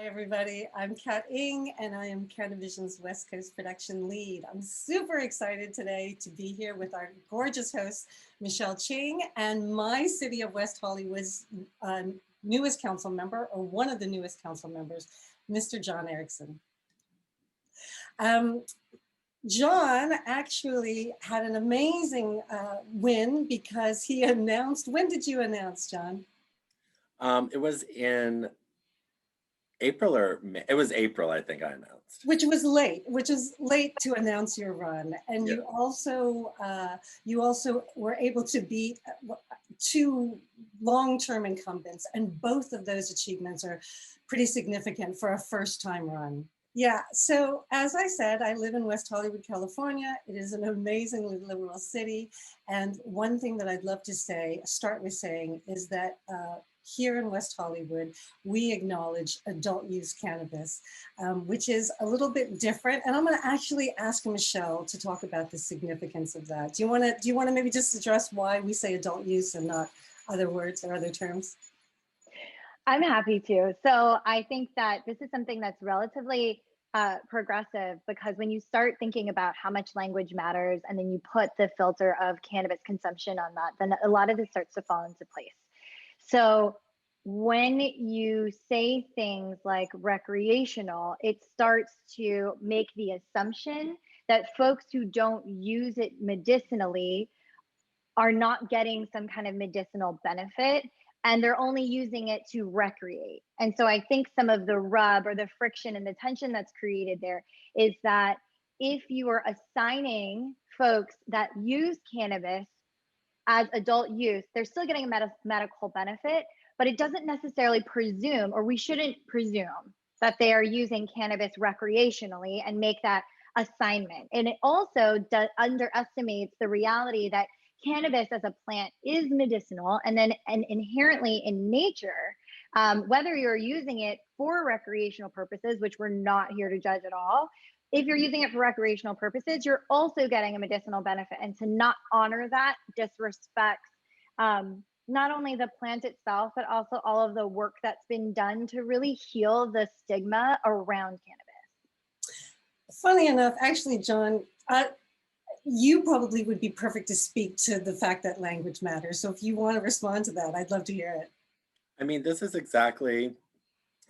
everybody. I'm Kat Ng, and I am Canivision's West Coast production lead. I'm super excited today to be here with our gorgeous host, Michelle Ching, and my City of West Hollywood's newest council member, or one of the newest council members, Mr. John Erickson. John actually had an amazing win because he announced, when did you announce, John? It was in April or May. It was April, I think I announced. Which is late to announce your run. And yeah. You also were able to beat two long-term incumbents, and both of those achievements are pretty significant for a first-time run. Yeah, so as I said, I live in West Hollywood, California. It is an amazingly liberal city. And one thing that I'd love to start with saying is that here in West Hollywood, we acknowledge adult use cannabis, which is a little bit different. And I'm gonna actually ask Michelle to talk about the significance of that. Do you wanna maybe just address why we say adult use and not other words or other terms? I'm happy to. So I think that this is something that's relatively progressive, because when you start thinking about how much language matters and then you put the filter of cannabis consumption on that, then a lot of this starts to fall into place. So when you say things like recreational, it starts to make the assumption that folks who don't use it medicinally are not getting some kind of medicinal benefit, and they're only using it to recreate. And so I think some of the rub or the friction and the tension that's created there is that if you are assigning folks that use cannabis as adult use, they're still getting a medical benefit, but it doesn't necessarily presume, or we shouldn't presume, that they are using cannabis recreationally and make that assignment. And it also underestimates the reality that cannabis as a plant is medicinal, and inherently in nature, whether you're using it for recreational purposes, which we're not here to judge at all, if you're using it for recreational purposes, you're also getting a medicinal benefit. And to not honor that disrespects not only the plant itself, but also all of the work that's been done to really heal the stigma around cannabis. Funny enough, actually, John, you probably would be perfect to speak to the fact that language matters. So if you want to respond to that, I'd love to hear it. I mean, this is exactly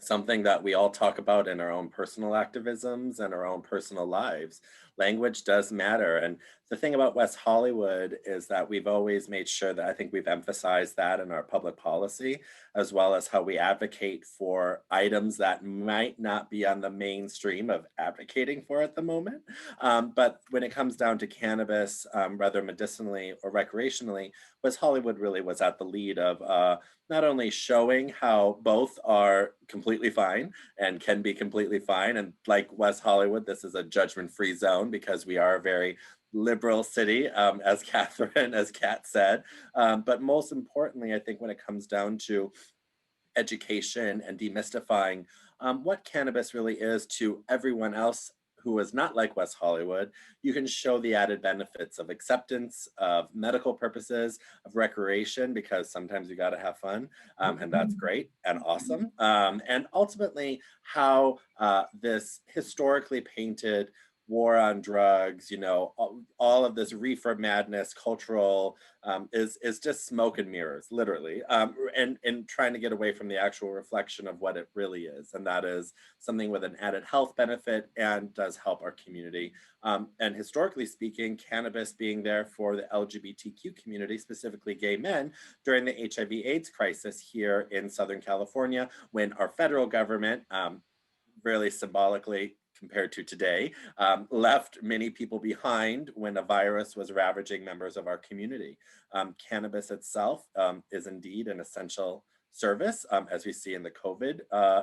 something that we all talk about in our own personal activisms and our own personal lives. Language does matter. And the thing about West Hollywood is that we've always made sure that I think we've emphasized that in our public policy, as well as how we advocate for items that might not be on the mainstream of advocating for at the moment. But when it comes down to cannabis, whether medicinally or recreationally, West Hollywood really was at the lead of not only showing how both are completely fine and can be completely fine. And like West Hollywood, this is a judgment-free zone because we are a very liberal city, as Kat said. But most importantly, I think when it comes down to education and demystifying what cannabis really is to everyone else who is not like West Hollywood, you can show the added benefits of acceptance, of medical purposes, of recreation, because sometimes you got to have fun, and that's great and awesome. And ultimately, how this historically painted war on drugs, you know, all of this reefer madness, cultural, is just smoke and mirrors, literally, and trying to get away from the actual reflection of what it really is. And that is something with an added health benefit and does help our community. And historically speaking, cannabis being there for the LGBTQ community, specifically gay men, during the HIV/AIDS crisis here in Southern California, when our federal government, really symbolically, compared to today, left many people behind when a virus was ravaging members of our community. Cannabis itself is indeed an essential service, as we see in the COVID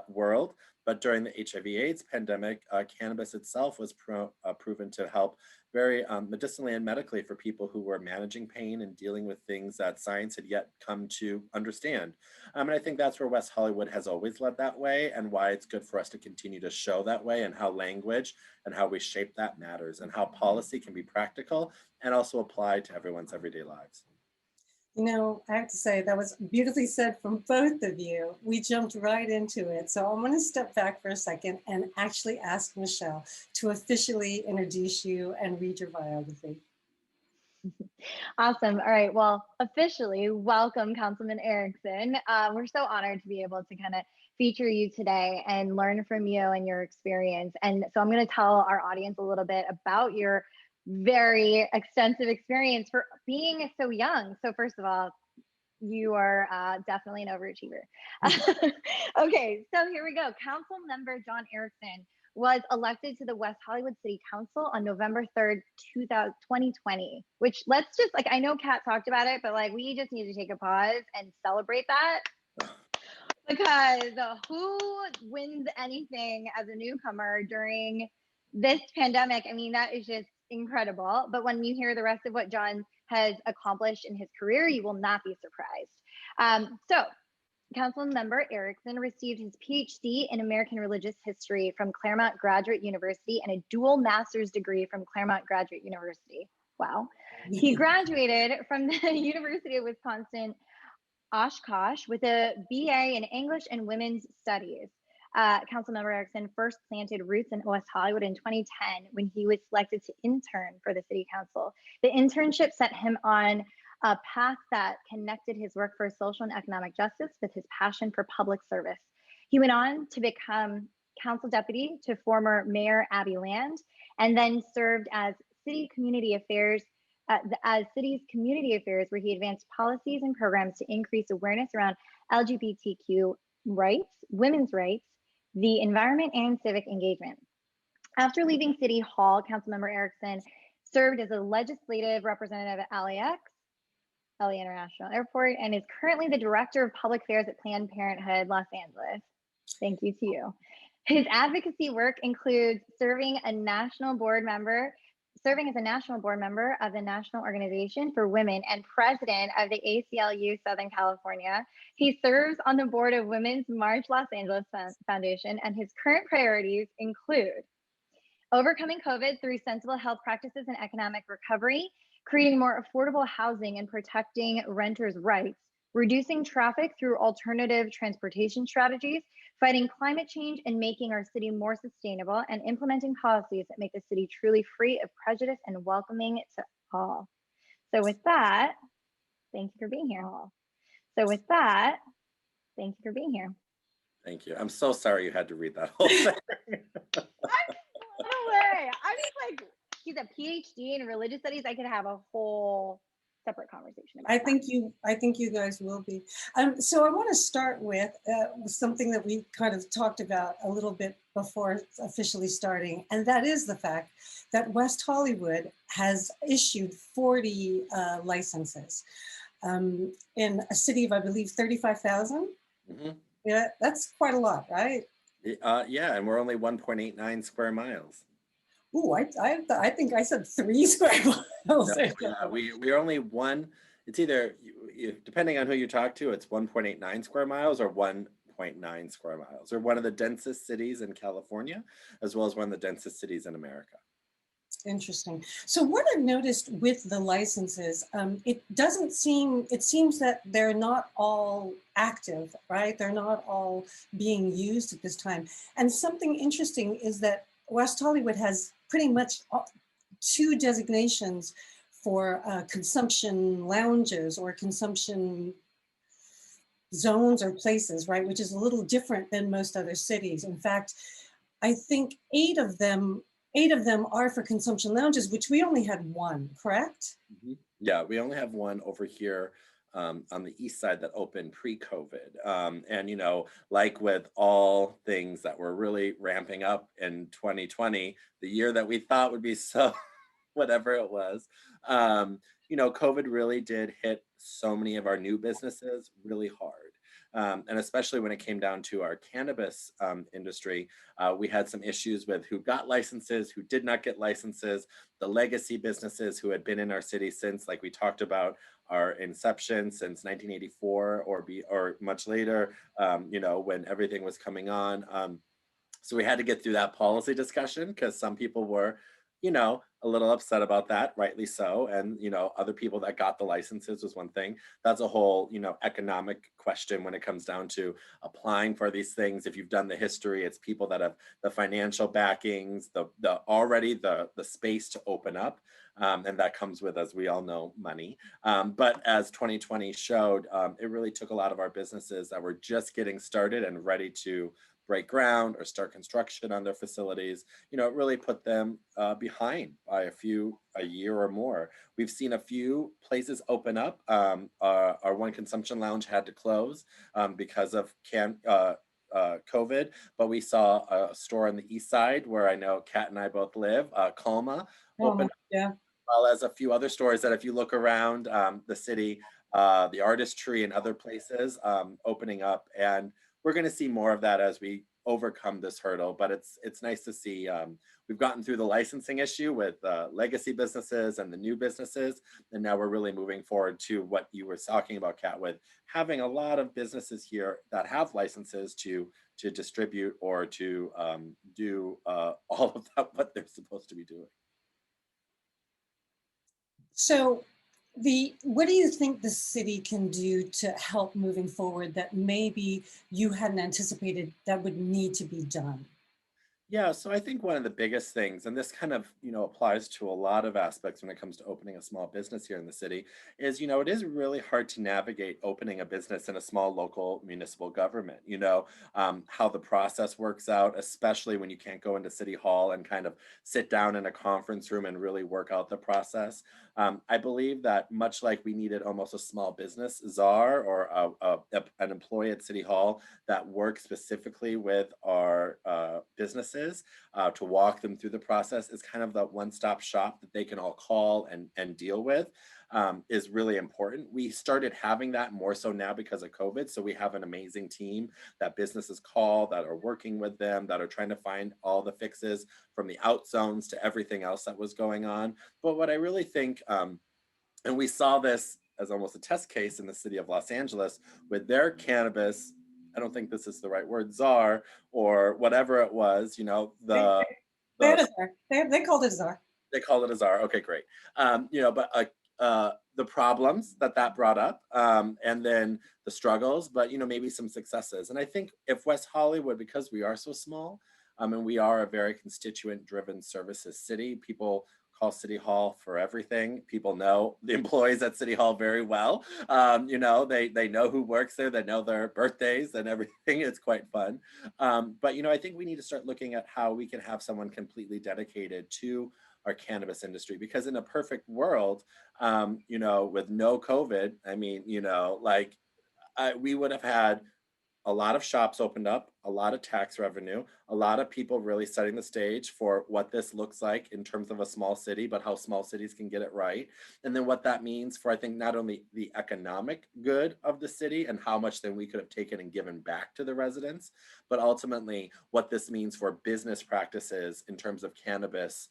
world, but during the HIV/AIDS pandemic, cannabis itself was proven to help very medicinally and medically for people who were managing pain and dealing with things that science had yet come to understand. And I think that's where West Hollywood has always led that way, and why it's good for us to continue to show that way, and how language and how we shape that matters, and how policy can be practical and also apply to everyone's everyday lives. You know, I have to say that was beautifully said from both of you. We jumped right into it. So I'm going to step back for a second and actually ask Michelle to officially introduce you and read your biography. Awesome. All right. Well, officially, welcome, Councilman Erickson. We're so honored to be able to kind of feature you today and learn from you and your experience. And so I'm going to tell our audience a little bit about your very extensive experience for being so young. So first of all, you are definitely an overachiever. Okay, so here we go. Councilmember John Erickson was elected to the West Hollywood City Council on November 3rd, 2020, which let's just like, I know Kat talked about it, but like we just need to take a pause and celebrate that, because who wins anything as a newcomer during this pandemic? I mean, that is just incredible. But when you hear the rest of what John has accomplished in his career, you will not be surprised. So Councilmember Erickson received his PhD in American Religious History from Claremont Graduate University and a dual master's degree from Claremont Graduate University. Wow. He graduated from the University of Wisconsin Oshkosh with a BA in English and Women's Studies. Councilmember Erickson first planted roots in West Hollywood in 2010 when he was selected to intern for the City Council. The internship set him on a path that connected his work for social and economic justice with his passion for public service. He went on to become council deputy to former Mayor Abby Land, and then served as city community affairs where he advanced policies and programs to increase awareness around LGBTQ rights, women's rights, the environment, and civic engagement. After leaving City Hall, Councilmember Erickson served as a legislative representative at LA International Airport, and is currently the Director of Public Affairs at Planned Parenthood, Los Angeles. Thank you to you. His advocacy work includes serving as a national board member of the National Organization for Women and president of the ACLU Southern California. He serves on the board of Women's March Los Angeles Foundation, and his current priorities include overcoming COVID through sensible health practices and economic recovery, creating more affordable housing and protecting renters' rights, reducing traffic through alternative transportation strategies, fighting climate change and making our city more sustainable, and implementing policies that make the city truly free of prejudice and welcoming to all. So with that, thank you for being here, all. So with that, thank you for being here. Thank you. I'm so sorry you had to read that whole thing. No way. I'm just like, he's a PhD in religious studies. I could have a whole separate conversation about I think you guys will be. So I want to start with something that we kind of talked about a little bit before officially starting, and that is the fact that West Hollywood has issued 40 licenses in a city of, I believe, 35,000. Mm-hmm. Yeah, that's quite a lot, right? Yeah, and we're only 1.89 square miles. Ooh, I think I said 3 square miles. No, we're only one. It's either, depending on who you talk to, it's 1.89 square miles or 1.9 square miles. We're one of the densest cities in California, as well as one of the densest cities in America. Interesting. So what I've noticed with the licenses, it seems that they're not all active, right? They're not all being used at this time. And something interesting is that West Hollywood has pretty much 2 designations for consumption lounges or consumption zones or places, right? Which is a little different than most other cities. In fact, I think 8 of them are for consumption lounges, which we only had 1, correct? Mm-hmm. Yeah, we only have 1 over here on the east side that opened pre-COVID. And, you know, like with all things that were really ramping up in 2020, the year that we thought would be so, whatever it was, you know, COVID really did hit so many of our new businesses really hard. And especially when it came down to our cannabis industry, we had some issues with who got licenses, who did not get licenses, the legacy businesses who had been in our city since, like we talked about, our inception since 1984 or much later, you know, when everything was coming on. So we had to get through that policy discussion because some people were, you know, a little upset about that, rightly so. And, you know, other people that got the licenses was one thing. That's a whole, you know, economic question when it comes down to applying for these things. If you've done the history, it's people that have the financial backings, the already the space to open up. And that comes with, as we all know, money. But as 2020 showed, it really took a lot of our businesses that were just getting started and ready to break ground or start construction on their facilities. You know, it really put them behind by a year or more. We've seen a few places open up. Our one consumption lounge had to close because of COVID, but we saw a store on the east side where I know Kat and I both live, Calma, open, yeah. well as a few other stores that if you look around the city, the artistry and other places opening up. And we're going to see more of that as we overcome this hurdle. But it's nice to see we've gotten through the licensing issue with legacy businesses and the new businesses. And now we're really moving forward to what you were talking about, Kat, with having a lot of businesses here that have licenses to distribute or to do all of that, what they're supposed to be doing. So what do you think the city can do to help moving forward that maybe you hadn't anticipated that would need to be done? Yeah, so I think one of the biggest things, and this kind of, you know, applies to a lot of aspects when it comes to opening a small business here in the city, is, you know, it is really hard to navigate opening a business in a small local municipal government, you know, how the process works out, especially when you can't go into City Hall and kind of sit down in a conference room and really work out the process. I believe that much like we needed almost a small business czar or an employee at City Hall that works specifically with our businesses to walk them through the process, is kind of that one-stop shop that they can all call and deal with, is really important. We started having that more so now because of COVID. So we have an amazing team that businesses call, that are working with them, that are trying to find all the fixes from the out zones to everything else that was going on. But what I really think, and we saw this as almost a test case in the city of Los Angeles with their cannabis, I don't think this is the right word, czar or whatever it was, you know, They had a czar. They called it a czar. They called it a czar. Okay, great. You know, but the problems that brought up, and then the struggles, but you know, maybe some successes. And I think if West Hollywood, because we are so small, and we are a very constituent-driven services city, people call City Hall for everything. People know the employees at City Hall very well. You know, they know who works there, they know their birthdays and everything. It's quite fun. But, you know, I think we need to start looking at how we can have someone completely dedicated to our cannabis industry, because in a perfect world, you know, with no COVID, I mean, you know, like we would have had a lot of shops opened up, a lot of tax revenue, a lot of people really setting the stage for what this looks like in terms of a small city, but how small cities can get it right. And then what that means for, I think, not only the economic good of the city and how much then we could have taken and given back to the residents, but ultimately what this means for business practices in terms of cannabis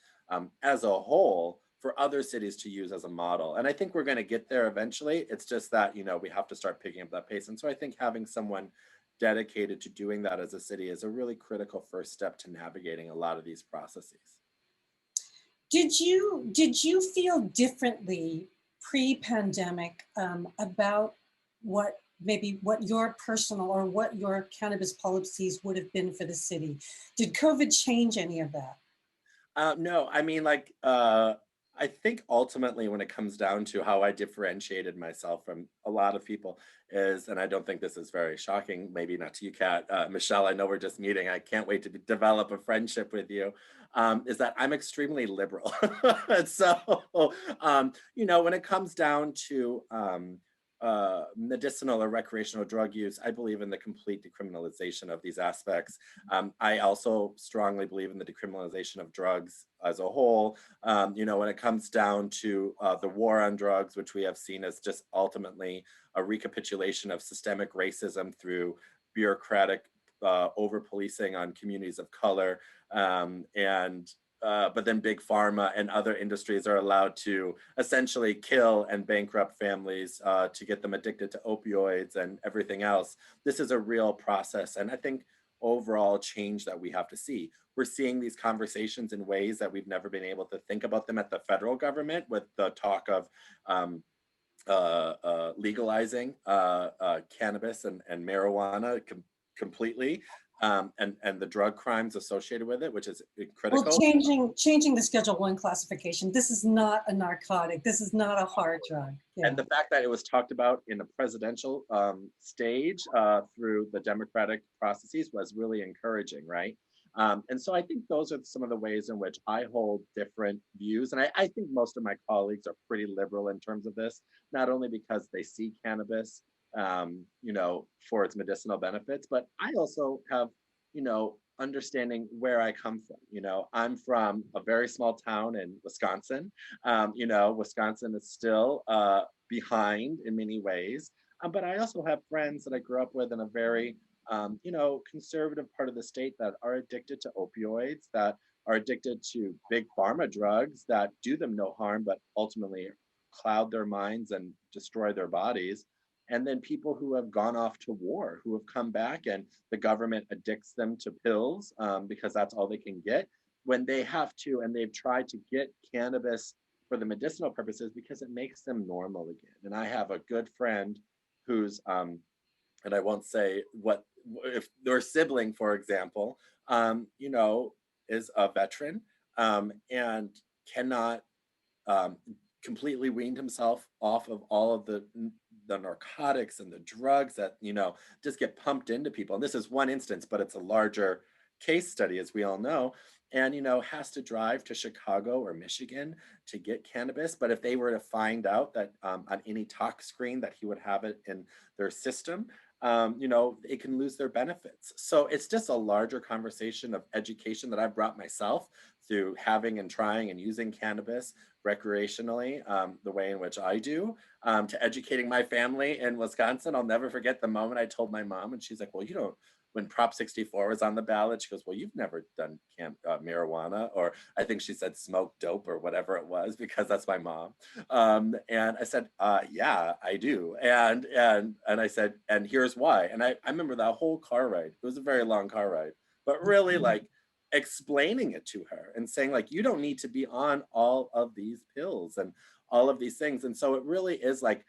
as a whole, for other cities to use as a model. And I think we're going to get there eventually. It's just that, you know, we have to start picking up that pace. And so I think having someone dedicated to doing that as a city is a really critical first step to navigating a lot of these processes. Did you feel differently pre-pandemic about what your personal or what your cannabis policies would have been for the city? Did COVID change any of that? No, I mean, like, I think ultimately when it comes down to how I differentiated myself from a lot of people is, and I don't think this is very shocking, maybe not to you, Kat, Michelle, I know we're just meeting. I can't wait to develop a friendship with you, is that I'm extremely liberal. So, you know, when it comes down to medicinal or recreational drug use, I believe in the complete decriminalization of these aspects. I also strongly believe in the decriminalization of drugs as a whole. You know, when it comes down to the war on drugs, which we have seen as just ultimately a recapitulation of systemic racism through bureaucratic over-policing on communities of color, but then big pharma and other industries are allowed to essentially kill and bankrupt families to get them addicted to opioids and everything else. This is a real process. And I think overall change that we have to see. We're seeing these conversations in ways that we've never been able to think about them at the federal government, with the talk of legalizing cannabis and marijuana completely, and the drug crimes associated with it, which is critical. Well, changing the Schedule 1 classification. This is not a narcotic. This is not a hard drug. Yeah. And the fact that it was talked about in a presidential stage through the democratic processes was really encouraging, right? And so I think those are some of the ways in which I hold different views. And I think most of my colleagues are pretty liberal in terms of this, not only because they see cannabis, you know, for its medicinal benefits, but I also have, you know, understanding where I come from. You know, I'm from a very small town in Wisconsin. You know, Wisconsin is still behind in many ways, but I also have friends that I grew up with in a very you know, conservative part of the state that are addicted to opioids, that are addicted to big pharma drugs that do them no harm, but ultimately cloud their minds and destroy their bodies. And then people who have gone off to war, who have come back and the government addicts them to pills because that's all they can get when they have to, and they've tried to get cannabis for the medicinal purposes because it makes them normal again. And I have a good friend who's, and I won't say what, if their sibling, for example, you know, is a veteran and cannot completely weaned himself off of all of the narcotics and the drugs that, you know, just get pumped into people. And this is one instance, but it's a larger case study, as we all know. And, you know, has to drive to Chicago or Michigan to get cannabis. But if they were to find out that on any tox screen that he would have it in their system, you know, it can lose their benefits. So it's just a larger conversation of education that I've brought myself through having and trying and using cannabis recreationally, the way in which I do, to educating my family in Wisconsin. I'll never forget the moment I told my mom, and she's like, well, you don't, when Prop 64 was on the ballot, she goes, well, you've never done marijuana, or I think she said smoke dope or whatever it was, because that's my mom. And I said, yeah, I do. And I said, and here's why. And I remember that whole car ride. It was a very long car ride, but really like explaining it to her and saying like, you don't need to be on all of these pills and all of these things. And so it really is like,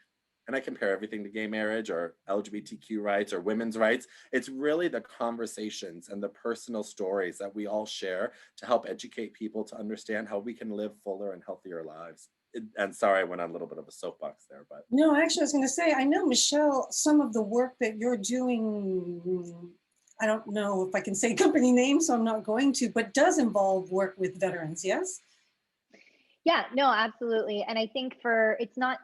and I compare everything to gay marriage or LGBTQ rights or women's rights. It's really the conversations and the personal stories that we all share to help educate people to understand how we can live fuller and healthier lives. And sorry, I went on a little bit of a soapbox there, but. No, actually, I was going to say, I know, Michelle, some of the work that you're doing, I don't know if I can say company name, so I'm not going to, but does involve work with veterans, yes? Yeah, no, absolutely. And I think it's not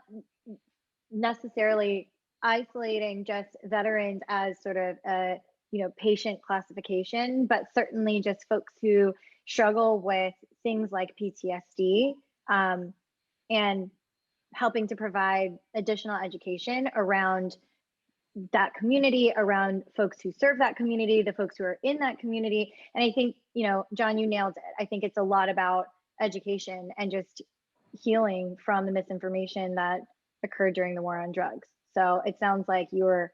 necessarily isolating just veterans as sort of a, you know, patient classification, but certainly just folks who struggle with things like PTSD, and helping to provide additional education around that community, around folks who serve that community, the folks who are in that community. And I think, you know, John, you nailed it. I think it's a lot about education and just healing from the misinformation that occurred during the war on drugs. So it sounds like you're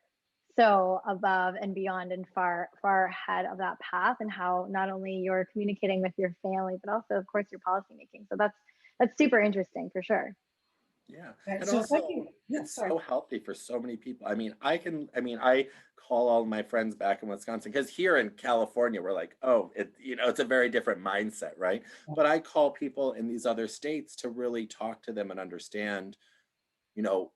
so above and beyond and far ahead of that path, and how not only you're communicating with your family, but also, of course, your policymaking. So that's super interesting for sure. Yeah, Right, and so also it's so healthy for so many people. I mean, I call all my friends back in Wisconsin, because here in California, we're like, oh, you know, it's a very different mindset, right? But I call people in these other states to really talk to them and understand, you know,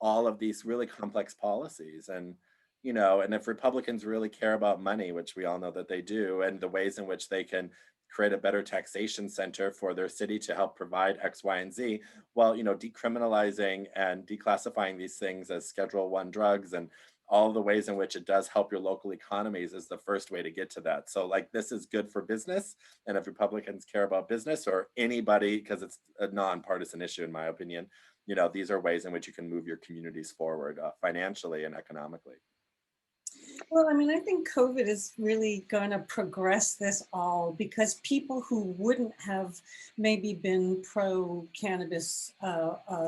all of these really complex policies. And, you know, and if Republicans really care about money, which we all know that they do, and the ways in which they can create a better taxation center for their city to help provide X, Y, and Z, well, you know, decriminalizing and declassifying these things as Schedule I drugs and all the ways in which it does help your local economies is the first way to get to that. So like, this is good for business. And if Republicans care about business, or anybody, because it's a nonpartisan issue, in my opinion, you know, these are ways in which you can move your communities forward financially and economically. Well, I mean, I think COVID is really going to progress this all, because people who wouldn't have maybe been pro-cannabis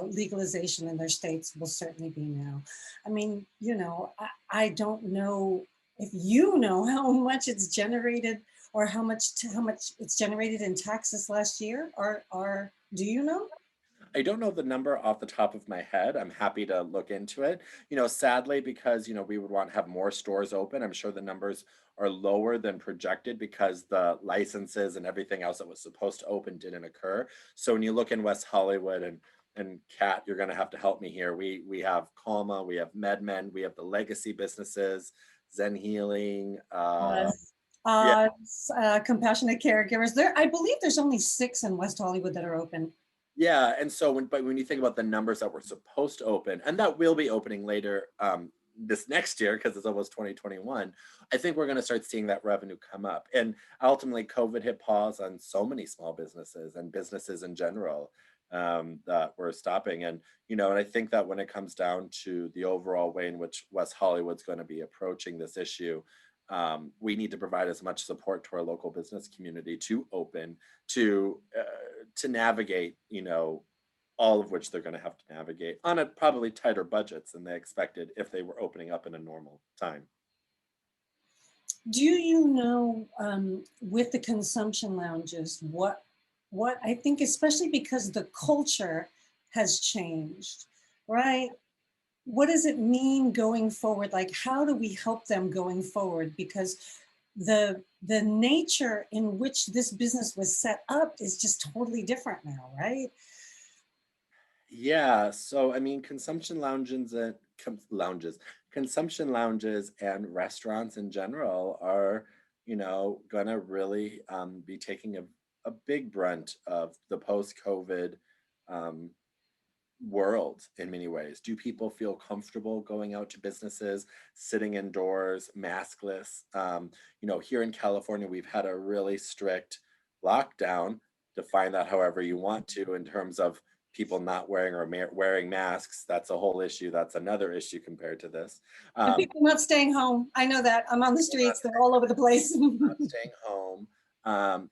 legalization in their states will certainly be now. I mean, you know, I don't know if you know how much it's generated or how much it's generated in taxes last year, or do you know? I don't know the number off the top of my head. I'm happy to look into it. Sadly, because, we would want to have more stores open, I'm sure the numbers are lower than projected because the licenses and everything else that was supposed to open didn't occur. So when you look in West Hollywood, and Kat, you're going to have to help me here. We have Calma, we have MedMen, we have the legacy businesses, Zen Healing. Yeah, Compassionate caregivers. I believe there's only 6 in West Hollywood that are open. yeah. And so when you think about the numbers that were supposed to open and that will be opening later this next year, because it's almost 2021, I think we're going to start seeing that revenue come up. And ultimately, COVID hit pause on so many small businesses and businesses in general that were stopping. And I think that when it comes down to the overall way in which West Hollywood's going to be approaching this issue, we need to provide as much support to our local business community to open, to navigate, all of which they're going to have to navigate on a probably tighter budgets than they expected if they were opening up in a normal time. Do you know, with the consumption lounges, what I think, especially because the culture has changed, right? What does it mean going forward? Like, how do we help them going forward? Because the nature in which this business was set up is just totally different now, right? Yeah, so I mean, consumption lounges and restaurants in general are, gonna really be taking a big brunt of the post-COVID um, world in many ways. Do people feel comfortable going out to businesses, sitting indoors, maskless? Here in California, we've had a really strict lockdown. Define that however you want to, in terms of people not wearing or wearing masks. That's a whole issue. That's another issue compared to this. And people not staying home. I know that. I'm on the streets. They're all over the place. Not staying home.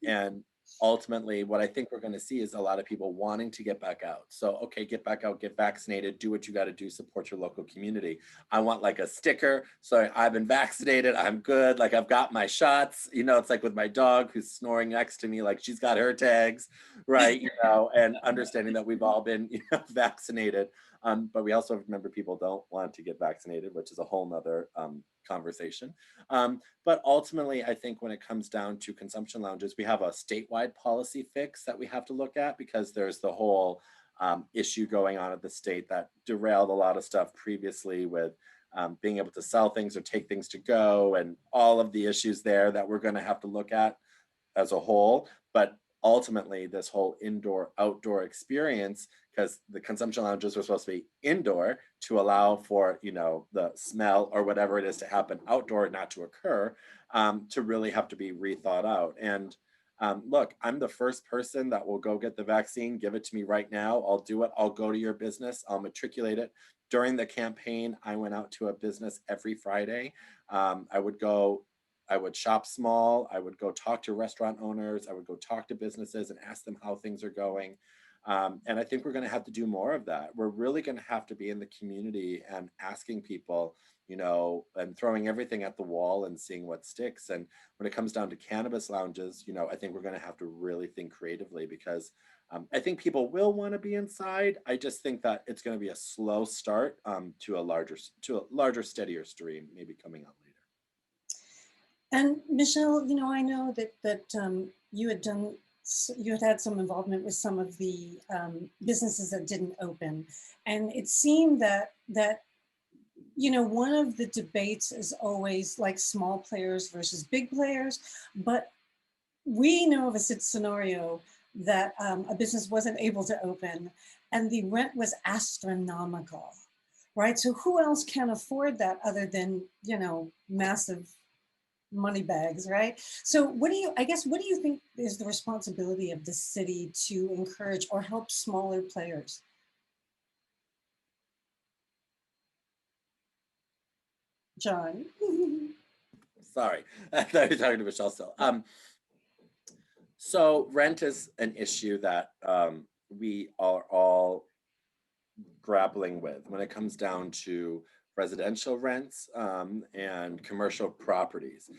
And ultimately, what I think we're going to see is a lot of people wanting to get back out. So, okay, get back out, get vaccinated, do what you got to do, support your local community. I want like a sticker. So I've been vaccinated. I'm good. Like I've got my shots. It's like with my dog who's snoring next to me, like she's got her tags, right? And understanding that we've all been, vaccinated. But we also remember people don't want to get vaccinated, which is a whole nother conversation. But ultimately, I think when it comes down to consumption lounges, we have a statewide policy fix that we have to look at, because there's the whole issue going on at the state that derailed a lot of stuff previously with being able to sell things or take things to go, and all of the issues there that we're going to have to look at as a whole. But ultimately, this whole indoor outdoor experience, because the consumption lounges were supposed to be indoor to allow for the smell or whatever it is to happen outdoor, not to occur, to really have to be rethought out. And look, I'm the first person that will go get the vaccine. Give it to me right now. I'll do it. I'll go to your business. I'll matriculate it. During the campaign, I went out to a business every Friday. I would shop small. I would go talk to restaurant owners. I would go talk to businesses and ask them how things are going. And I think we're going to have to do more of that. We're really going to have to be in the community and asking people, and throwing everything at the wall and seeing what sticks. And when it comes down to cannabis lounges, I think we're going to have to really think creatively, because I think people will want to be inside. I just think that it's going to be a slow start to a larger, steadier stream, maybe coming out later. And Michelle, I know that you had had some involvement with some of the businesses that didn't open, and it seemed that one of the debates is always like small players versus big players, but we know of a scenario that a business wasn't able to open and the rent was astronomical, right? So who else can afford that other than, massive money bags, right? So what do you think is the responsibility of the city to encourage or help smaller players? John. Sorry, I thought you were talking to Michelle still. So rent is an issue that we are all grappling with when it comes down to residential rents, and commercial properties.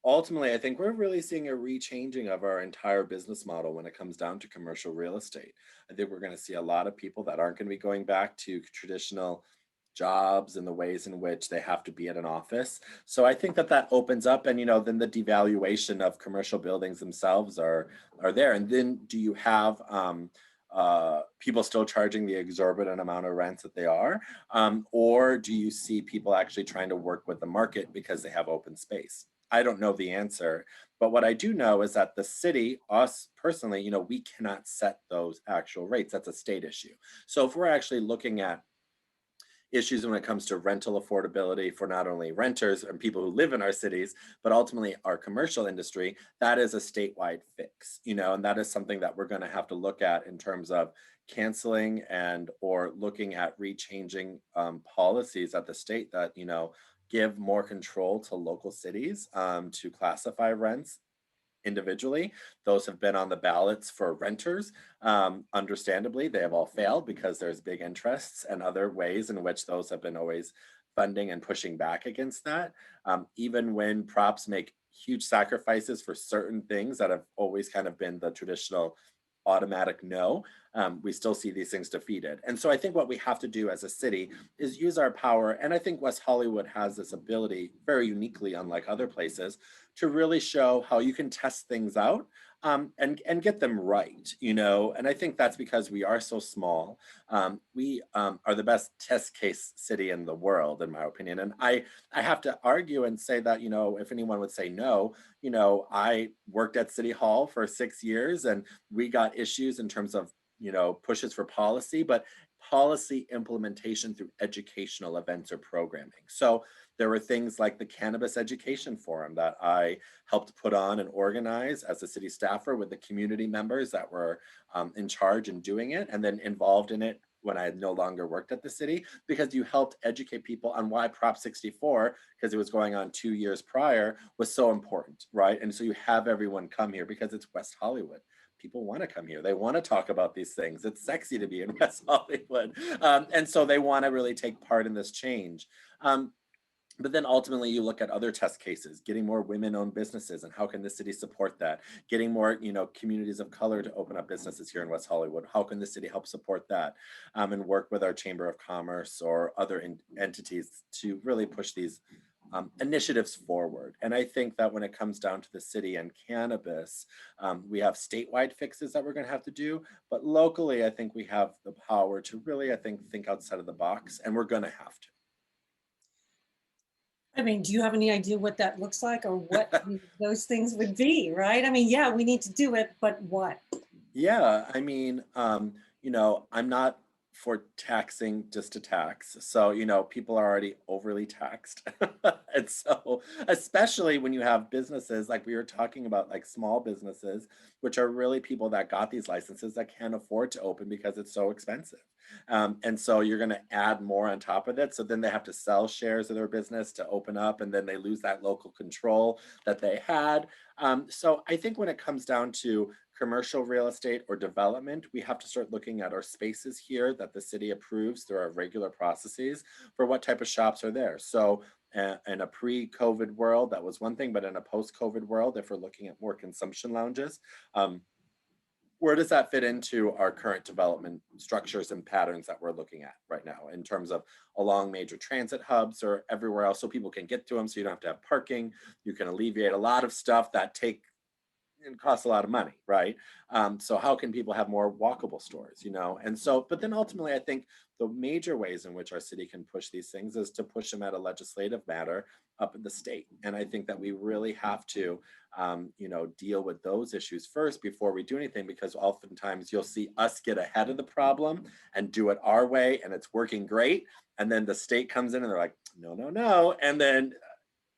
Ultimately, I think we're really seeing a rechanging of our entire business model when it comes down to commercial real estate. I think we're going to see a lot of people that aren't going to be going back to traditional jobs and the ways in which they have to be at an office. So I think that opens up, and then the devaluation of commercial buildings themselves are there. And then do you have people still charging the exorbitant amount of rents that they are, or do you see people actually trying to work with the market because they have open space? I don't know the answer, but what I do know is that the city, us personally, we cannot set those actual rates. That's a state issue. So if we're actually looking at issues when it comes to rental affordability for not only renters and people who live in our cities, but ultimately our commercial industry, that is a statewide fix, and that is something that we're going to have to look at in terms of canceling and or looking at rechanging policies at the state that, give more control to local cities to classify rents individually. Those have been on the ballots for renters. Understandably, they have all failed because there's big interests and other ways in which those have been always funding and pushing back against that. Even when props make huge sacrifices for certain things that have always kind of been the traditional automatic no, we still see these things defeated. And so I think what we have to do as a city is use our power. And I think West Hollywood has this ability, very uniquely, unlike other places, to really show how you can test things out and get them right, And I think that's because we are so small. We are the best test case city in the world, in my opinion. And I have to argue and say that, if anyone would say no, I worked at City Hall for 6 years, and we got issues in terms of, pushes for policy, but policy implementation through educational events or programming. So there were things like the Cannabis Education Forum that I helped put on and organize as a city staffer with the community members that were in charge in doing it, and then involved in it when I had no longer worked at the city, because you helped educate people on why Prop 64, because it was going on 2 years prior, was so important, right? And so you have everyone come here because it's West Hollywood. People want to come here. They want to talk about these things. It's sexy to be in West Hollywood. And so they want to really take part in this change. But then ultimately you look at other test cases, getting more women-owned businesses, and how can the city support that? Getting more, communities of color to open up businesses here in West Hollywood. How can the city help support that? And work with our Chamber of Commerce or other entities to really push these initiatives forward. And I think that when it comes down to the city and cannabis, we have statewide fixes that we're going to have to do, but locally, I think we have the power to really, think outside of the box, and we're going to have to. I mean, do you have any idea what that looks like, or what those things would be, right? I mean, yeah, we need to do it, but what? Yeah, I mean, I'm not for taxing just to tax. So, people are already overly taxed. And so, especially when you have businesses like we were talking about, like small businesses, which are really people that got these licenses that can't afford to open because it's so expensive. And so you're going to add more on top of it. So then they have to sell shares of their business to open up, and then they lose that local control that they had. So I think when it comes down to commercial real estate or development, we have to start looking at our spaces here that the city approves through our regular processes for what type of shops are there. So in a pre-COVID world, that was one thing, but in a post-COVID world, if we're looking at more consumption lounges, where does that fit into our current development structures and patterns that we're looking at right now in terms of along major transit hubs or everywhere else, so people can get to them, so you don't have to have parking. You can alleviate a lot of stuff that it costs a lot of money, right? So how can people have more walkable stores, And so, but then ultimately, I think the major ways in which our city can push these things is to push them at a legislative matter up in the state. And I think that we really have to, deal with those issues first before we do anything, because oftentimes you'll see us get ahead of the problem and do it our way, and it's working great. And then the state comes in and they're like, no, no, no. And then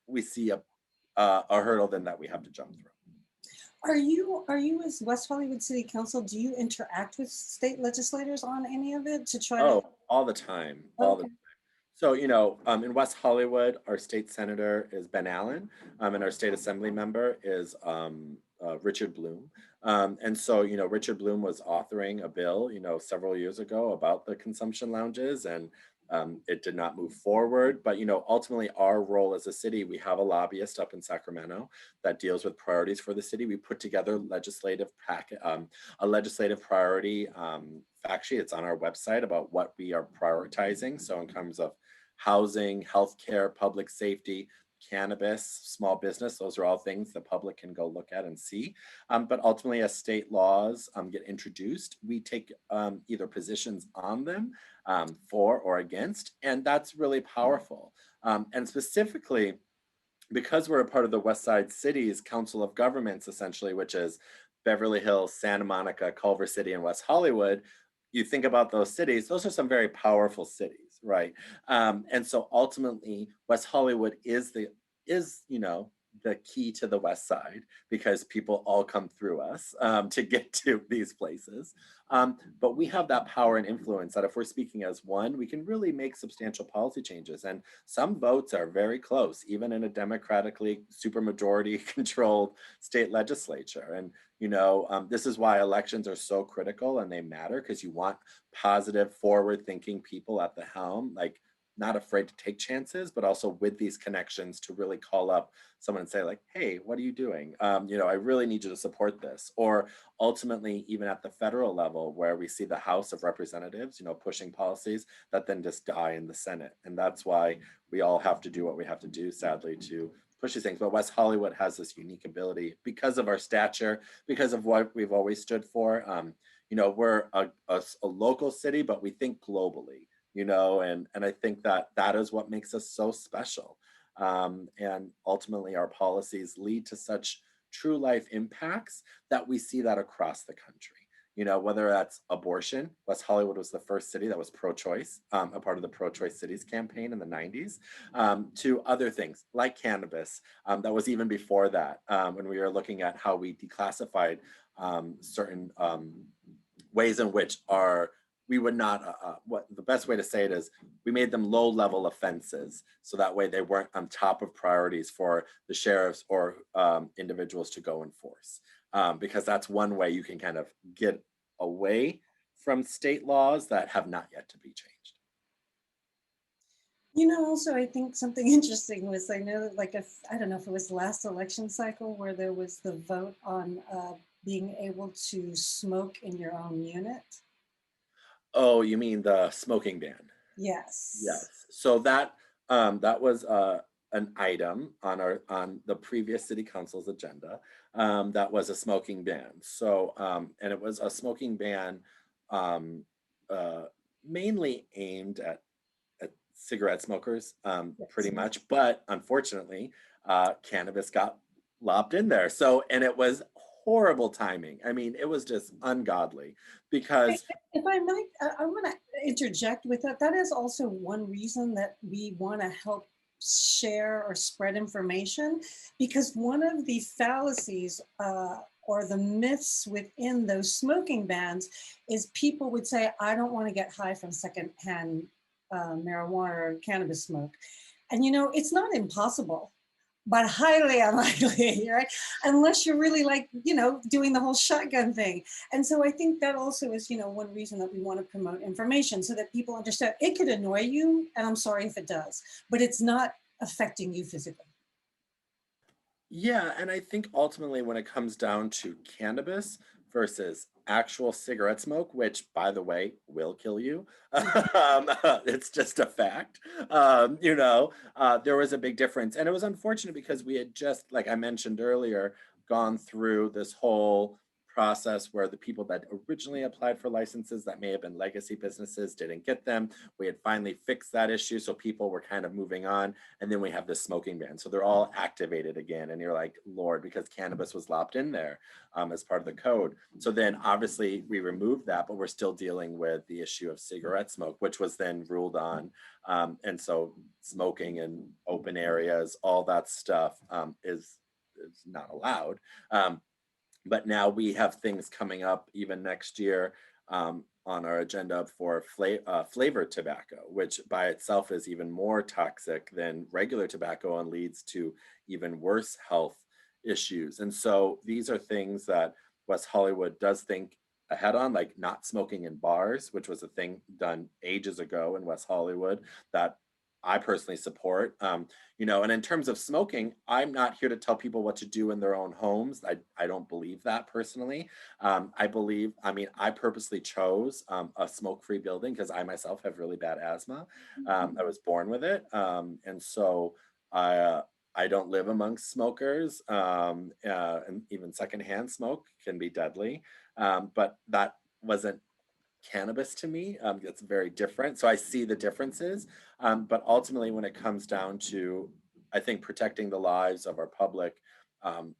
we see a hurdle then that we have to jump through. Are you as West Hollywood City Council, do you interact with state legislators on any of it to try to? All the time, all the time. So, in West Hollywood, our state senator is Ben Allen, and our state assembly member is Richard Bloom. And so, Richard Bloom was authoring a bill, several years ago about the consumption lounges, and it did not move forward. But, you know, ultimately our role as a city, we have a lobbyist up in Sacramento that deals with priorities for the city. We put together a legislative priority fact sheet. It's on our website about what we are prioritizing. So in terms of housing, healthcare, public safety, cannabis, small business, those are all things the public can go look at and see. But ultimately, as state laws get introduced, we take either positions on them for or against, and that's really powerful. And specifically, because we're a part of the West Side Cities Council of Governments, essentially, which is Beverly Hills, Santa Monica, Culver City, and West Hollywood, you think about those cities, those are some very powerful cities, right? And so ultimately, West Hollywood is you know, the key to the West Side, because people all come through us to get to these places. But we have that power and influence that if we're speaking as one, we can really make substantial policy changes. And some votes are very close, even in a democratically supermajority controlled state legislature. And, you know, this is why elections are so critical and they matter, because you want positive, forward thinking people at the helm, like not afraid to take chances, but also with these connections to really call up someone and say like, hey, what are you doing? You know, I really need you to support this. Or ultimately, even at the federal level, where we see the House of Representatives, you know, pushing policies that then just die in the Senate. And that's why we all have to do what we have to do, sadly, to push these things. But West Hollywood has this unique ability because of our stature, because of what we've always stood for. You know, we're a local city, but we think globally. You know, and I think that that is what makes us so special. And ultimately, our policies lead to such true life impacts that we see that across the country. You know, whether that's abortion, West Hollywood was the first city that was pro-choice, a part of the Pro-Choice Cities campaign in the 90s, to other things like cannabis. That was even before that, when we were looking at how we declassified certain ways in which we would not, what the best way to say it is, we made them low-level offenses, so that way they weren't on top of priorities for the sheriffs or individuals to go enforce. Because that's one way you can kind of get away from state laws that have not yet to be changed. You know, also, I think something interesting was, I know that like, I don't know if it was the last election cycle where there was the vote on being able to smoke in your own unit. Oh, you mean the smoking ban? Yes. Yes. So that was an item on the previous city council's agenda. That was a smoking ban. So and it was a smoking ban mainly aimed at cigarette smokers, pretty much. But unfortunately, cannabis got lopped in there. So, and it was horrible timing. I mean, it was just ungodly because. If I might, I want to interject with that. That is also one reason that we want to help share or spread information, because one of the fallacies or the myths within those smoking bans is people would say, I don't want to get high from secondhand marijuana or cannabis smoke. And you know, it's not impossible, but highly unlikely, right? Unless you're really like, you know, doing the whole shotgun thing. And so I think that also is, you know, one reason that we want to promote information so that people understand it could annoy you. And I'm sorry if it does, but it's not affecting you physically. Yeah, and I think ultimately when it comes down to cannabis versus actual cigarette smoke, which by the way will kill you, it's just a fact. You know, there was a big difference, and it was unfortunate because we had just, like I mentioned earlier, gone through this whole process where the people that originally applied for licenses that may have been legacy businesses didn't get them. We had finally fixed that issue, so people were kind of moving on. And then we have this smoking ban. So they're all activated again. And you're like, Lord, because cannabis was lopped in there as part of the code. So then obviously we removed that, but we're still dealing with the issue of cigarette smoke, which was then ruled on. And so smoking in open areas, all that stuff is not allowed. But now we have things coming up even next year on our agenda for flavored tobacco, which by itself is even more toxic than regular tobacco and leads to even worse health issues. And so these are things that West Hollywood does think ahead on, like not smoking in bars, which was a thing done ages ago in West Hollywood that I personally support. You know, and in terms of smoking, I'm not here to tell people what to do in their own homes. I don't believe that personally. I mean, I purposely chose a smoke-free building because I myself have really bad asthma. I was born with it. And so I don't live amongst smokers, and even secondhand smoke can be deadly. But that wasn't cannabis to me. It's very different. So I see the differences. But ultimately, when it comes down to, I think, protecting the lives of our public, um,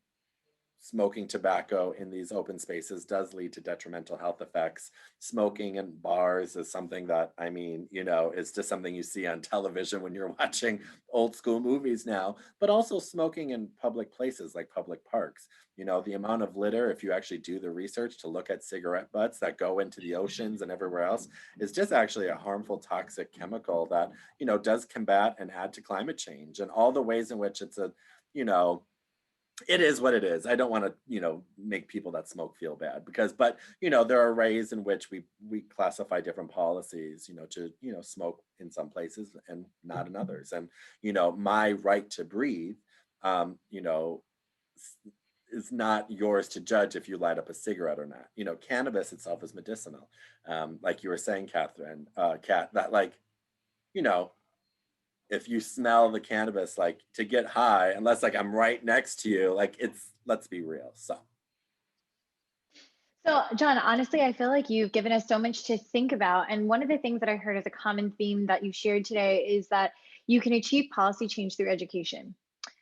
smoking tobacco in these open spaces does lead to detrimental health effects. Smoking in bars is something that, I mean, you know, is just something you see on television when you're watching old school movies now, but also smoking in public places like public parks. You know, the amount of litter, if you actually do the research to look at cigarette butts that go into the oceans and everywhere else, is just actually a harmful toxic chemical that, you know, does combat and add to climate change and all the ways in which it's a, you know, it is what it is. I don't want to, you know, make people that smoke feel bad because, but you know, there are ways in which we classify different policies, you know, to, you know, smoke in some places and not in others. And you know, my right to breathe, you know, is not yours to judge if you light up a cigarette or not. You know, cannabis itself is medicinal, like you were saying, Catherine, Kat, that like, you know, if you smell the cannabis, like to get high, unless like I'm right next to you, like it's, let's be real. So, John, honestly, I feel like you've given us so much to think about. And one of the things that I heard as a common theme that you shared today is that you can achieve policy change through education.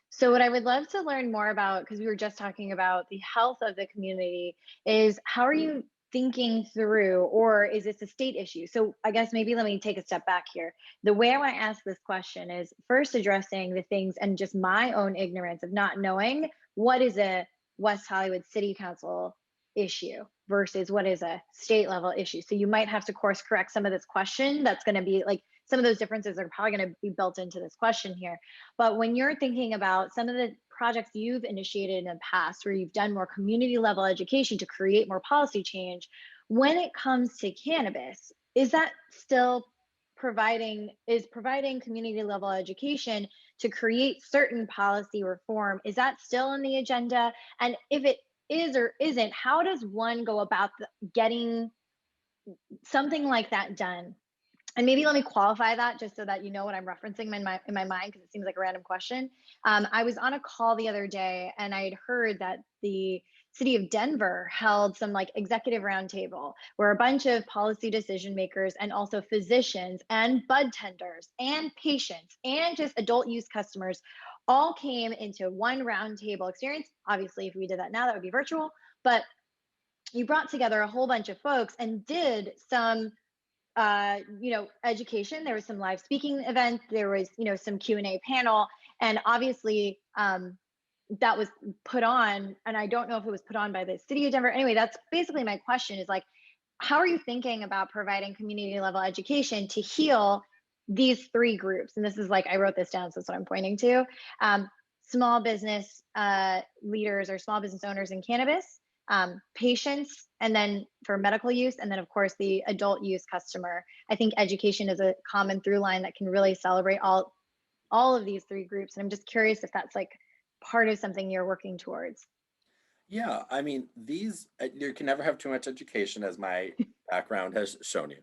So, what I would love to learn more about, because we were just talking about the health of the community, is how are you thinking through, or is this a state issue? So, I guess maybe let me take a step back here. The way I want to ask this question is first addressing the things and just my own ignorance of not knowing what is a West Hollywood City Council issue versus what is a state level issue. So, you might have to course correct some of this question. That's going to be like some of those differences are probably going to be built into this question here. But when you're thinking about some of the projects you've initiated in the past where you've done more community level education to create more policy change, when it comes to cannabis, is that still providing community level education to create certain policy reform? Is that still on the agenda? And if it is or isn't, how does one go about getting something like that done? And maybe let me qualify that just so that you know what I'm referencing in my mind, because it seems like a random question. I was on a call the other day and I had heard that the city of Denver held some like executive roundtable where a bunch of policy decision makers and also physicians and bud tenders and patients and just adult use customers all came into one roundtable experience. Obviously, if we did that now, that would be virtual, but you brought together a whole bunch of folks and did some you know, education. There was some live speaking events. There was, you know, some Q&A panel, and obviously that was put on. And I don't know if it was put on by the city of Denver. Anyway, that's basically my question: is like, how are you thinking about providing community level education to heal these three groups? And this is like I wrote this down, so that's what I'm pointing to. Small business leaders or small business owners in cannabis, patients, and then for medical use, and then of course the adult use customer. I think education is a common through line that can really celebrate all of these three groups. And I'm just curious if that's like part of something you're working towards. Yeah, I mean, these, you can never have too much education, as my background has shown you,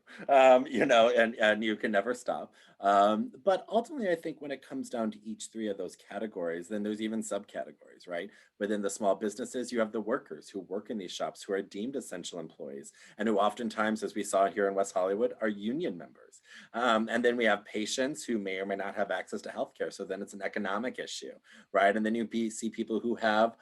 you know, and you can never stop. But ultimately, I think when it comes down to each three of those categories, then there's even subcategories, right? Within the small businesses, you have the workers who work in these shops who are deemed essential employees and who oftentimes, as we saw here in West Hollywood, are union members. And then we have patients who may or may not have access to healthcare. So then it's an economic issue, right? And then you see people who have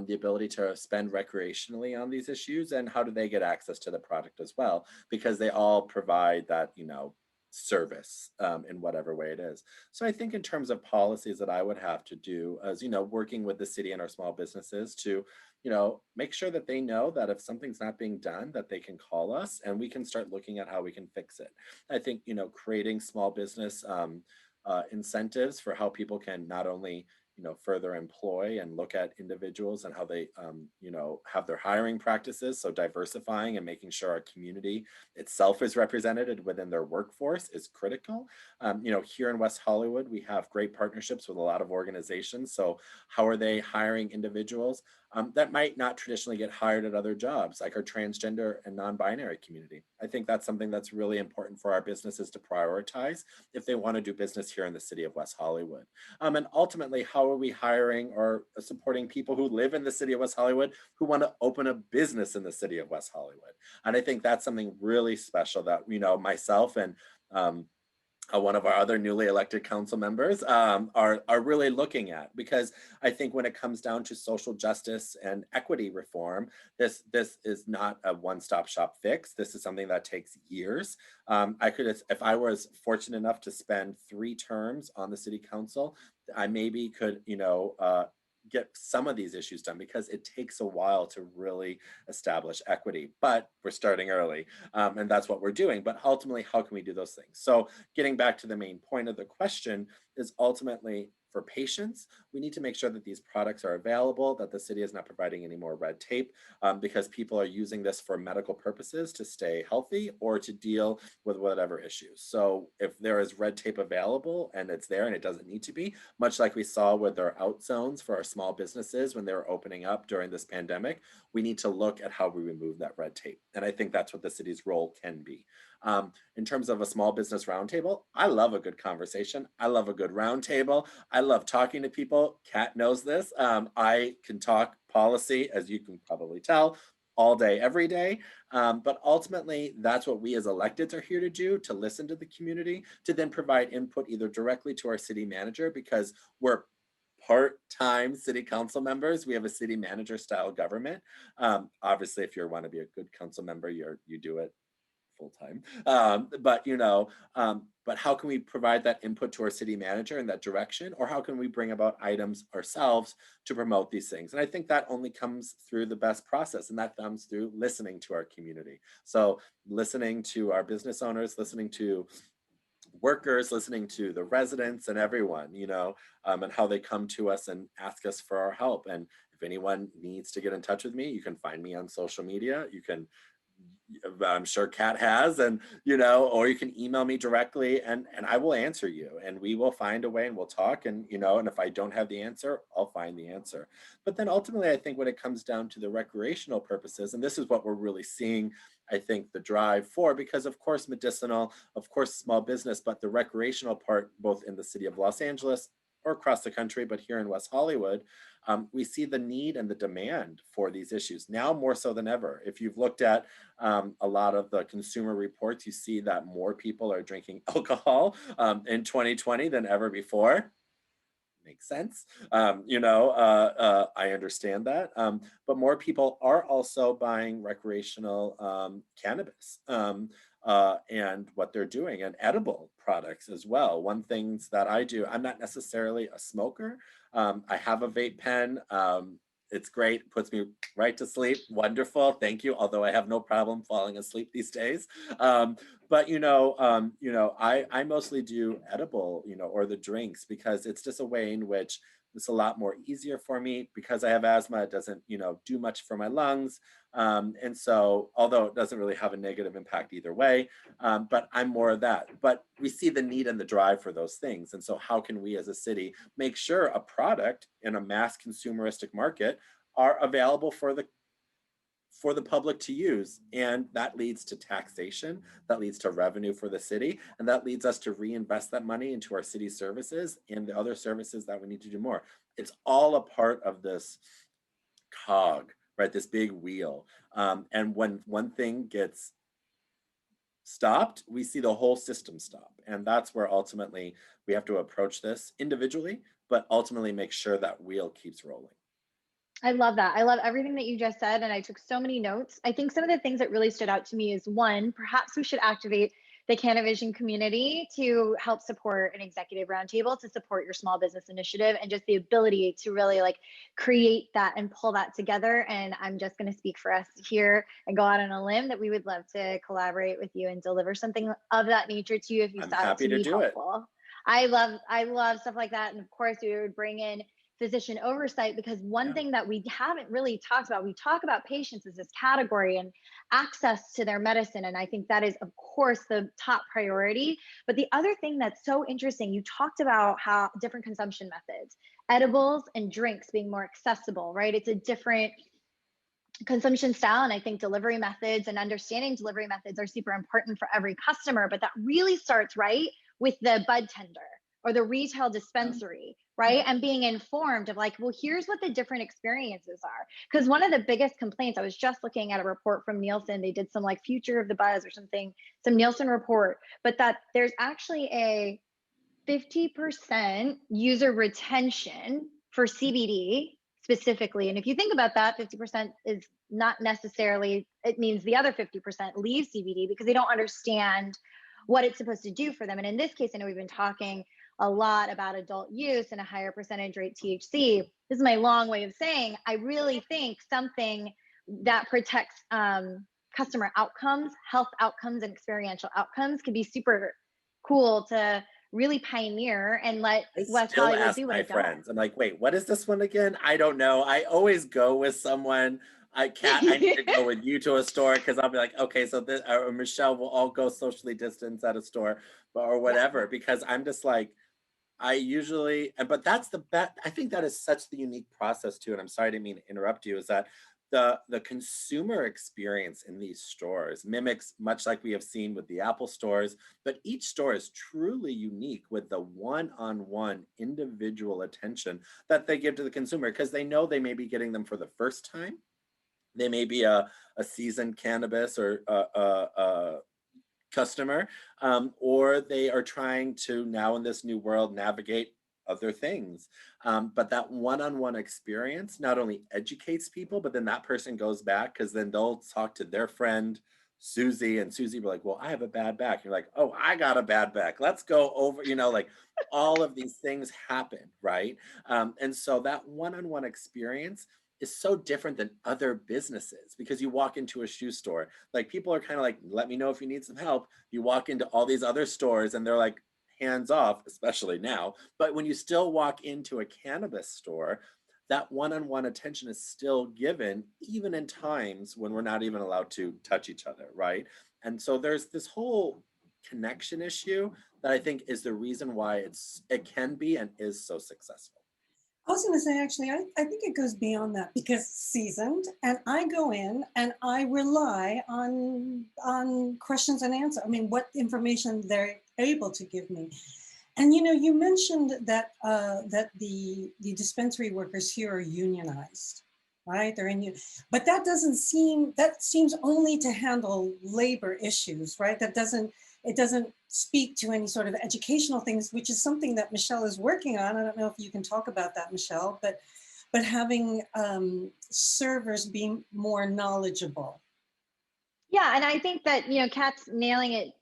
the ability to spend recreationally on these issues, and how do they get access to the product as well, because they all provide that, you know, service in whatever way it is. So I think in terms of policies that I would have to do, as you know, working with the city and our small businesses to, you know, make sure that they know that if something's not being done, that they can call us and we can start looking at how we can fix it. I think, you know, creating small business incentives for how people can not only, further employ and look at individuals and how they, have their hiring practices. So diversifying and making sure our community itself is represented within their workforce is critical. Here in West Hollywood, we have great partnerships with a lot of organizations. So how are they hiring individuals that might not traditionally get hired at other jobs, like our transgender and non-binary community? I think that's something that's really important for our businesses to prioritize if they want to do business here in the city of West Hollywood. And ultimately, how are we hiring or supporting people who live in the city of West Hollywood who want to open a business in the city of West Hollywood? And I think that's something really special that, myself and one of our other newly elected council members are really looking at, because I think when it comes down to social justice and equity reform, this is not a one-stop shop fix. This is something that takes years. If I was fortunate enough to spend 3 terms on the city council, I maybe could, get some of these issues done, because it takes a while to really establish equity, but we're starting early, and that's what we're doing. But ultimately, how can we do those things? So getting back to the main point of the question is ultimately, for patients, we need to make sure that these products are available, that the city is not providing any more red tape, because people are using this for medical purposes to stay healthy or to deal with whatever issues. So if there is red tape available and it's there and it doesn't need to be, much like we saw with our out zones for our small businesses when they were opening up during this pandemic, we need to look at how we remove that red tape. And I think that's what the city's role can be. In terms of a small business roundtable, I love a good conversation. I love a good roundtable. I love talking to people. Kat knows this. I can talk policy, as you can probably tell, all day, every day. But ultimately, that's what we as electeds are here to do, to listen to the community, to then provide input either directly to our city manager, because we're part-time city council members. We have a city manager style government. Obviously, if you want to be a good council member, you do it full-time. But how can we provide that input to our city manager in that direction? Or how can we bring about items ourselves to promote these things? And I think that only comes through the best process, and that comes through listening to our community. So listening to our business owners, listening to workers, listening to the residents and everyone, and how they come to us and ask us for our help. And if anyone needs to get in touch with me, you can find me on social media. I'm sure Kat has, and or you can email me directly, and I will answer you, and we will find a way, and we'll talk, and and if I don't have the answer, I'll find the answer. But then ultimately, I think when it comes down to the recreational purposes, and this is what we're really seeing, I think, the drive for, because of course medicinal, of course small business, but the recreational part, both in the city of Los Angeles or across the country, but here in West Hollywood, we see the need and the demand for these issues now more so than ever. If you've looked at a lot of the consumer reports, you see that more people are drinking alcohol in 2020 than ever before. Makes sense. I understand that. But more people are also buying recreational cannabis and what they're doing, and edible products as well. One things that I do, I'm not necessarily a smoker. I have a vape pen. It's great, puts me right to sleep. Wonderful, thank you. Although I have no problem falling asleep these days. But I mostly do edible, or the drinks, because it's just a way in which it's a lot more easier for me, because I have asthma. It doesn't, do much for my lungs. And so, although it doesn't really have a negative impact either way, but I'm more of that. But we see the need and the drive for those things. And so how can we as a city make sure a product in a mass consumeristic market are available for the public to use? And that leads to taxation, that leads to revenue for the city, and that leads us to reinvest that money into our city services and the other services that we need to do more. It's all a part of this cog, right? This big wheel. And when one thing gets stopped, we see the whole system stop. And that's where ultimately we have to approach this individually, but ultimately make sure that wheel keeps rolling. I love that. I love everything that you just said, and I took so many notes. I think some of the things that really stood out to me is, one, perhaps we should activate the Canivision community to help support an executive roundtable to support your small business initiative, and just the ability to really create that and pull that together. And I'm just going to speak for us here and go out on a limb that we would love to collaborate with you and deliver something of that nature to you if you I'm thought happy it to to be do helpful. I love stuff like that. And of course, we would bring in physician oversight, because one thing that we haven't really talked about, we talk about patients as this category and access to their medicine. And I think that is, of course, the top priority. But the other thing that's so interesting, you talked about how different consumption methods, edibles and drinks being more accessible, right? It's a different consumption style. And I think delivery methods and understanding delivery methods are super important for every customer. But that really starts, right, with the bud tender or the retail dispensary, right? And being informed of like, well, here's what the different experiences are. Because one of the biggest complaints, I was just looking at a report from Nielsen, they did some like future of the buzz or something, some Nielsen report, but that there's actually a 50% user retention for CBD specifically. And if you think about that, 50% is not necessarily, it means the other 50% leave CBD because they don't understand what it's supposed to do for them. And in this case, I know we've been talking a lot about adult use and a higher percentage rate THC. This is my long way of saying, I really think something that protects customer outcomes, health outcomes, and experiential outcomes could be super cool to really pioneer and let West Hollywood do what it does. Friends, I'm like, wait, what is this one again? I don't know. I always go with someone. I need to go with you to a store because I'll be like, okay, so this, or Michelle will all go socially distance at a store or whatever, because I'm just like, I usually, but that's the best. I think that is such the unique process too. And I'm sorry, I didn't mean to interrupt you, is that the consumer experience in these stores mimics much like we have seen with the Apple stores, but each store is truly unique with the one-on-one individual attention that they give to the consumer, because they know they may be getting them for the first time. They may be a seasoned cannabis or customer, or they are trying to now in this new world navigate other things. But that one-on-one experience not only educates people, but then that person goes back because then they'll talk to their friend Susie, and Susie will be like, well, I have a bad back. You're like, oh, I got a bad back. Let's go over, like all of these things happen, right? And so that one-on-one experience is so different than other businesses, because you walk into a shoe store, like people are kind of like, let me know if you need some help. You walk into all these other stores and they're like hands off, especially now. But when you still walk into a cannabis store, that one-on-one attention is still given, even in times when we're not even allowed to touch each other, right? And so there's this whole connection issue that I think is the reason why it can be and is so successful. I was going to say, actually, I think it goes beyond that, because seasoned, and I go in and I rely on questions and answers. I mean, what information they're able to give me. And you mentioned that that the dispensary workers here are unionized, right? They're in, but that seems only to handle labor issues, right? It doesn't speak to any sort of educational things, which is something that Michelle is working on. I don't know if you can talk about that, Michelle, but having servers be more knowledgeable. Yeah, and I think that, Kat's nailing it.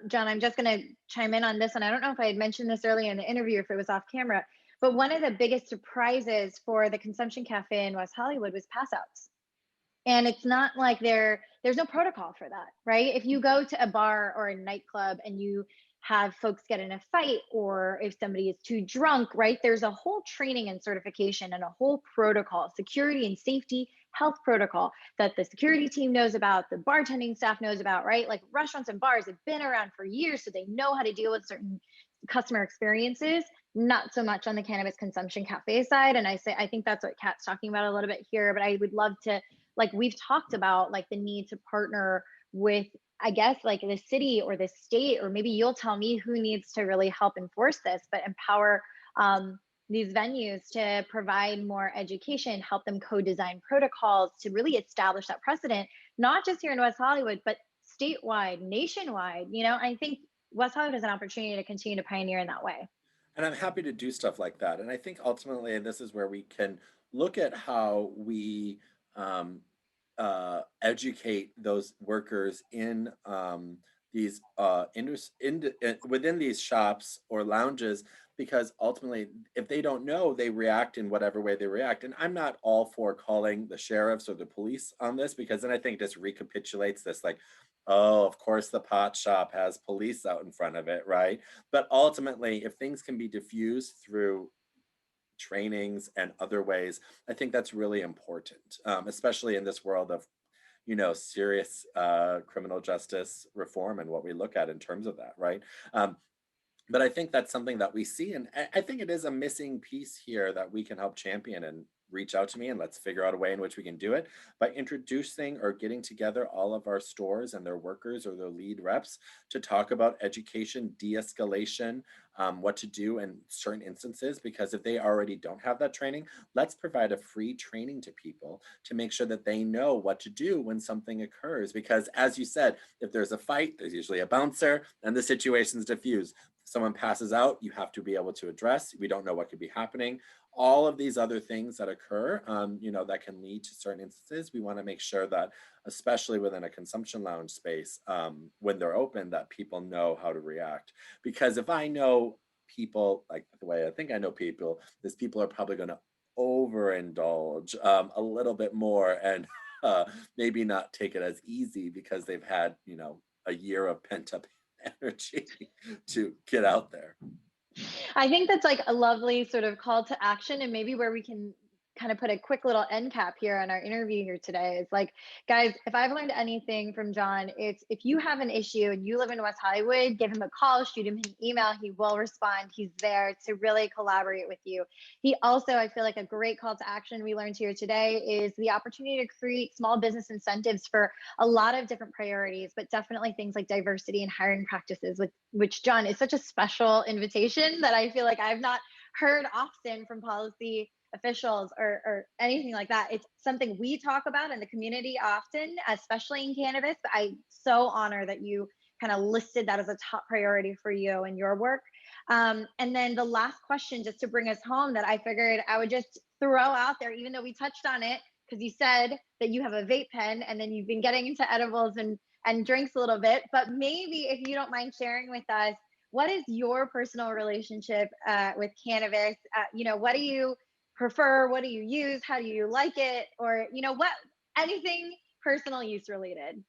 John, I'm just going to chime in on this. And I don't know if I had mentioned this earlier in the interview, if it was off camera, but one of the biggest surprises for the Consumption Cafe in West Hollywood was pass outs. And it's not like there's no protocol for that, right? If you go to a bar or a nightclub and you have folks get in a fight, or if somebody is too drunk, right? There's a whole training and certification and a whole protocol, security and safety, health protocol that the security team knows about, the bartending staff knows about, right? Like restaurants and bars have been around for years, so they know how to deal with certain customer experiences, not so much on the Cannabis Consumption Cafe side. And I think that's what Kat's talking about a little bit here, but I would love to, like we've talked about, like the need to partner with, I guess, like the city or the state, or maybe you'll tell me who needs to really help enforce this, but empower these venues to provide more education, help them co-design protocols to really establish that precedent, not just here in West Hollywood, but statewide, nationwide. I think West Hollywood has an opportunity to continue to pioneer in that way. And I'm happy to do stuff like that. And I think ultimately, and this is where we can look at how we educate those workers in these within these shops or lounges, because ultimately, if they don't know, they react in whatever way they react. And I'm not all for calling the sheriffs or the police on this, because then I think this recapitulates this, like, oh, of course the pot shop has police out in front of it, right? But ultimately, if things can be diffused through trainings and other ways. I think that's really important, especially in this world of, serious criminal justice reform and what we look at in terms of that, right? But I think that's something that we see, and I think it is a missing piece here that we can help champion. And reach out to me and let's figure out a way in which we can do it by introducing or getting together all of our stores and their workers or their lead reps to talk about education, de-escalation, what to do in certain instances. Because if they already don't have that training, let's provide a free training to people to make sure that they know what to do when something occurs. Because as you said, if there's a fight, there's usually a bouncer and the situation's diffused. Someone passes out, you have to be able to address. We don't know what could be happening. All of these other things that occur, that can lead to certain instances. We want to make sure that, especially within a consumption lounge space, when they're open, that people know how to react. Because if I know people, like the way I think I know people, is people are probably going to overindulge a little bit more and maybe not take it as easy because they've had, a year of pent up energy to get out there. I think that's like a lovely sort of call to action, and maybe where we can kind of put a quick little end cap here on our interview here today is like, guys, if I've learned anything from John, it's if you have an issue and you live in West Hollywood, give him a call, shoot him an email. He will respond. He's there to really collaborate with you. He also, I feel like a great call to action we learned here today is the opportunity to create small business incentives for a lot of different priorities, but definitely things like diversity and hiring practices, which John is such a special invitation that I feel like I've not heard often from policy officials or anything like that. It's something we talk about in the community often, especially in cannabis. But I'm so honored that you kind of listed that as a top priority for you and your work. And then the last question, just to bring us home, that I figured I would just throw out there, even though we touched on it, because you said that you have a vape pen and then you've been getting into edibles and drinks a little bit. But maybe if you don't mind sharing with us, what is your personal relationship with cannabis? What do you prefer? What do you use? How do you like it? Or, anything personal use related?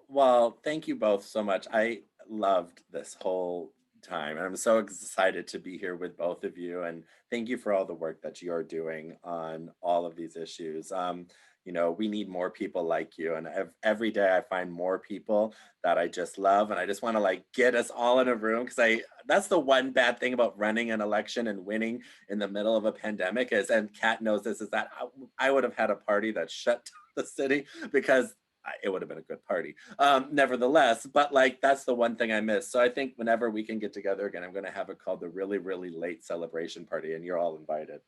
Well, thank you both so much. I loved this whole time, and I'm so excited to be here with both of you. And thank you for all the work that you're doing on all of these issues. We need more people like you. And every day I find more people that I just love. And I just want to get us all in a room, because that's the one bad thing about running an election and winning in the middle of a pandemic is, and Kat knows this, is that I would have had a party that shut the city because it would have been a good party nevertheless, but that's the one thing I miss. So I think whenever we can get together again, I'm going to have it called the really, really late celebration party, and you're all invited.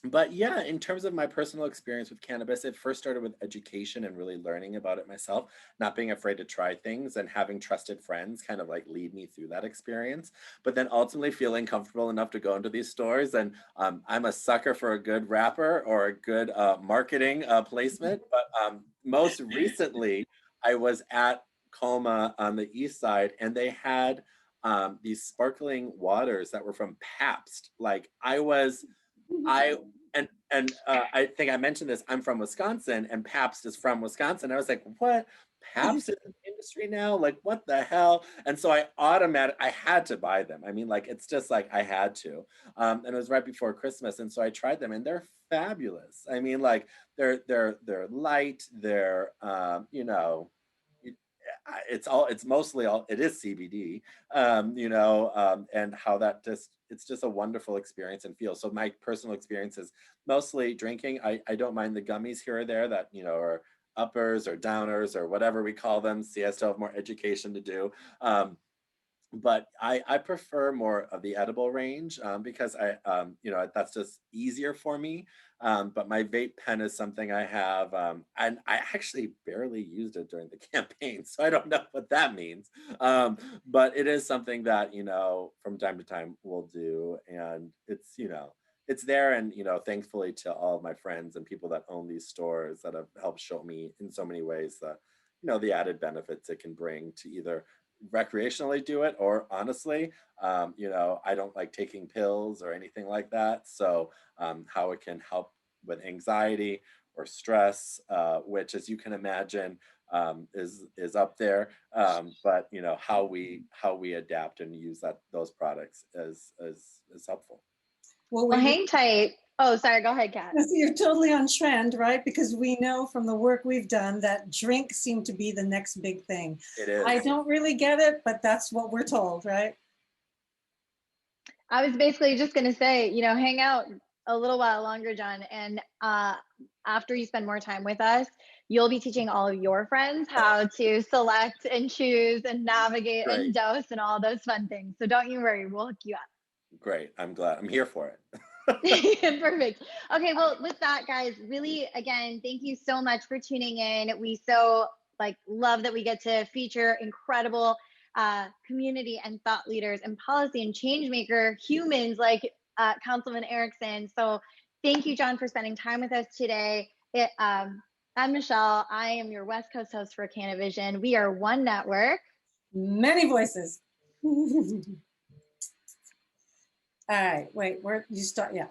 But yeah, in terms of my personal experience with cannabis, it first started with education and really learning about it myself, not being afraid to try things and having trusted friends kind of lead me through that experience. But then ultimately feeling comfortable enough to go into these stores. And I'm a sucker for a good wrapper or a good marketing placement. But most recently, I was at Colma on the east side, and they had these sparkling waters that were from Pabst. I think I mentioned this. I'm from Wisconsin, and Pabst is from Wisconsin. I was like, "What? Pabst is in the industry now? What the hell?" And so I had to buy them. I mean, it's just I had to. And it was right before Christmas, and so I tried them, and they're fabulous. I mean, they're light. They're it's mostly all it is CBD, and how that it's just a wonderful experience and feel. So my personal experience is mostly drinking. I don't mind the gummies here or there that are uppers or downers or whatever we call them. See, I still have more education to do. But I prefer more of the edible range because that's just easier for me. But my vape pen is something I have, and I actually barely used it during the campaign, so I don't know what that means. But it is something that from time to time we'll do, and it's there. And thankfully to all of my friends and people that own these stores that have helped show me in so many ways that the added benefits it can bring to either recreationally do it, or honestly, I don't like taking pills or anything like that. So how it can help with anxiety or stress, which, as you can imagine, is up there. But how we adapt and use those products is helpful. Well, Well, hang tight. Oh, sorry. Go ahead, Kat. you're totally on trend, right? Because we know from the work we've done that drinks seem to be the next big thing. It is. I don't really get it, but that's what we're told, right? I was basically just going to say, you know, hang out a little while longer, John. And after you spend more time with us, you'll be teaching all of your friends how to select and choose and navigate and dose and all those fun things. So don't you worry, we'll hook you up. Great. I'm glad. I'm here for it. Perfect. Okay, well, with that, guys, really, again, thank you so much for tuning in. We so love that we get to feature incredible community and thought leaders and policy and change maker humans like Councilman Erickson. So thank you, John, for spending time with us today. I'm Michelle. I am your West Coast host for Canivision. We are one network. Many voices. All right, wait, where you start? Yeah.